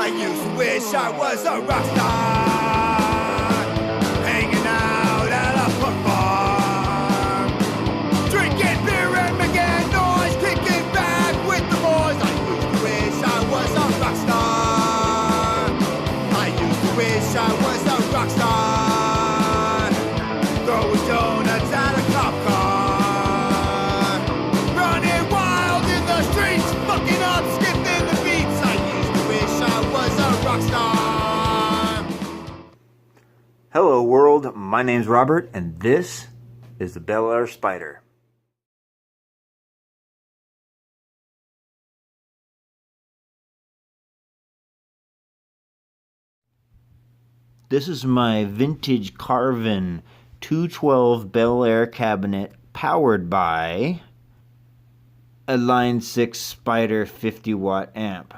I used to wish I was a rock star, hanging out at a punk bar, drinking beer and making noise, kicking back with the boys. I used to wish I was a rock star. I used to wish I was a rock star, throwing donuts at a cop car, running wild in the streets, fucking up, skipping the beats. I used to wish I was a rock star. Hello world, my name's Robert, and this is the Bel Air Spider. This is my vintage Carvin 212 Bel Air cabinet powered by a Line 6 Spider 50 watt amp.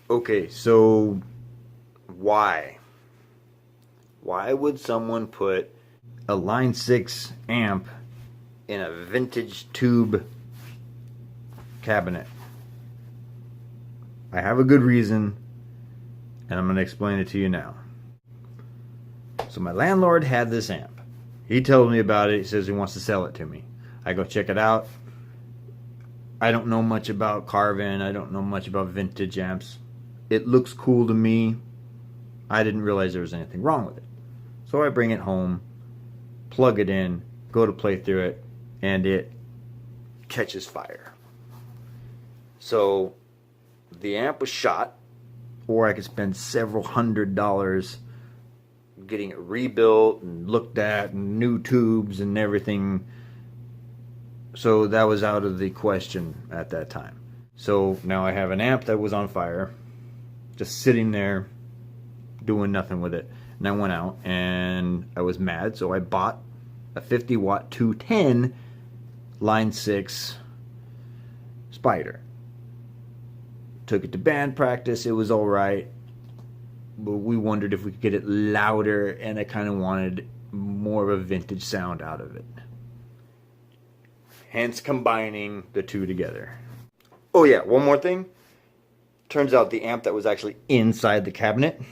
Okay, so why? Why would someone put a Line 6 amp in a vintage tube cabinet? I have a good reason, and I'm going to explain it to you now. So my landlord had this amp. He told me about it. He says he wants to sell it to me. I go check it out. I don't know much about Carvin. I don't know much about vintage amps. It looks cool to me. I didn't realize there was anything wrong with it. So I bring it home, plug it in, go to play through it, and it catches fire. So the amp was shot, or I could spend several $100s getting it rebuilt and looked at and new tubes and everything. So that was out of the question at that time. So now I have an amp that was on fire, just sitting there doing nothing with it. And I went out and I was mad, so I bought a 50 watt 210 Line 6 Spider. Took it to band practice. It was all right, but we wondered if we could get it louder, and I kind of wanted more of a vintage sound out of it. Hence combining the two together. Oh yeah, one more thing. Turns out the amp that was actually inside the cabinet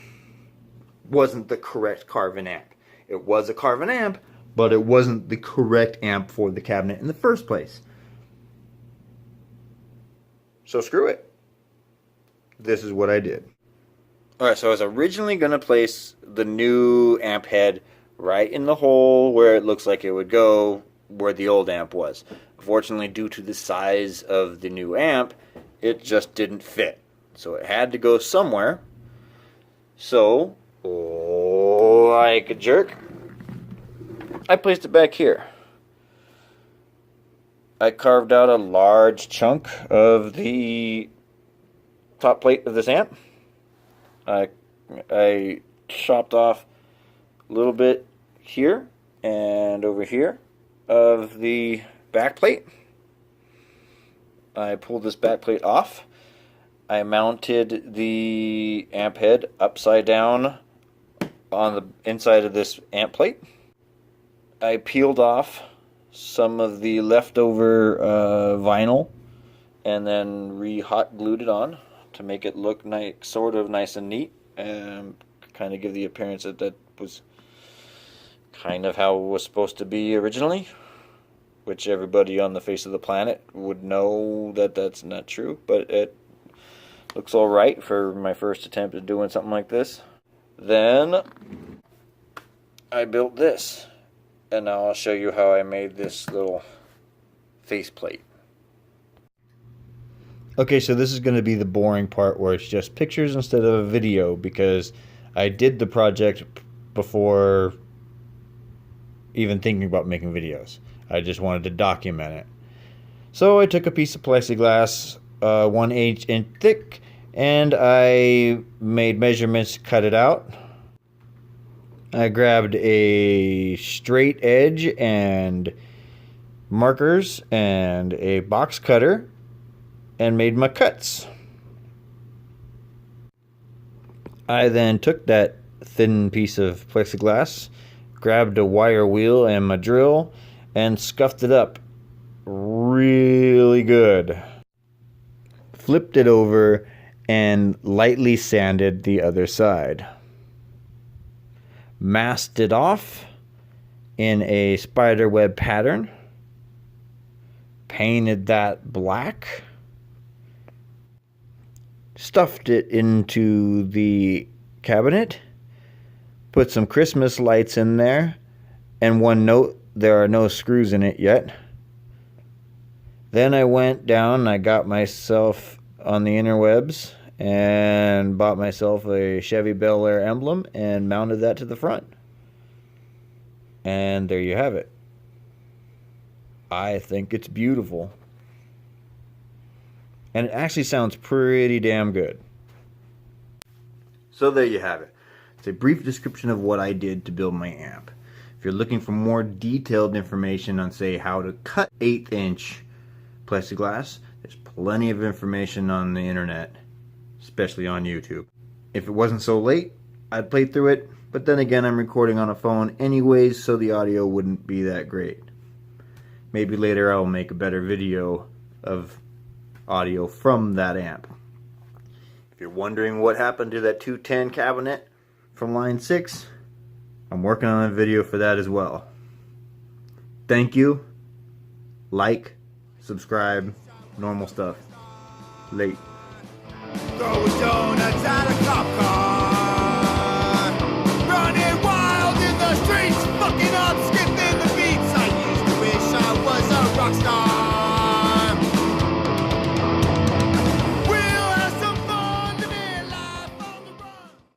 wasn't the correct Carvin amp. It was a Carvin amp, but it wasn't the correct amp for the cabinet in the first place. So screw it. This is what I did. Alright, so I was originally going to place the new amp head right in the hole where it looks like it would go where the old amp was. Unfortunately, due to the size of the new amp, it just didn't fit. So it had to go somewhere. So, like a jerk, I placed it back here. I carved out a large chunk of the top plate of this amp. I chopped off a little bit here and over here of the back plate. I pulled this back plate off. I mounted the amp head upside down on the inside of this amp plate. I peeled off some of the leftover vinyl and then re-hot glued it on to make it look nice, sort of nice and neat, and kind of give the appearance that that was kind of how it was supposed to be originally, which everybody on the face of the planet would know that that's not true, but it looks all right for my first attempt at doing something like this. Then I built this, and now I'll show you how I made this little faceplate. Okay, so this is going to be the boring part where it's just pictures instead of a video, because I did the project before even thinking about making videos. I just wanted to document it. So I took a piece of plexiglass, 1/8 inch thick, and I made measurements, cut it out. I grabbed a straight edge and markers and a box cutter and made my cuts. I then took that thin piece of plexiglass, grabbed a wire wheel and my drill, and scuffed it up really good. Flipped it over and lightly sanded the other side. Masked it off in a spider web pattern. Painted that black. Stuffed it into the cabinet. Put some Christmas lights in there. And one note, there are no screws in it yet. Then I went down and I got myself on the interwebs and bought myself a Chevy Bel Air emblem and mounted that to the front. And there you have it. I think it's beautiful. And it actually sounds pretty damn good. So there you have it. It's a brief description of what I did to build my amp. If you're looking for more detailed information on, say, how to cut 1/8" plexiglass, there's plenty of information on the internet, especially on YouTube. If it wasn't so late, I'd play through it, but then again, I'm recording on a phone anyways, so the audio wouldn't be that great. Maybe later I'll make a better video of audio from that amp. If you're wondering what happened to that 210 cabinet from line 6, I'm working on a video for that as well. Thank you. Like, subscribe, normal stuff. Late. Throw donuts out of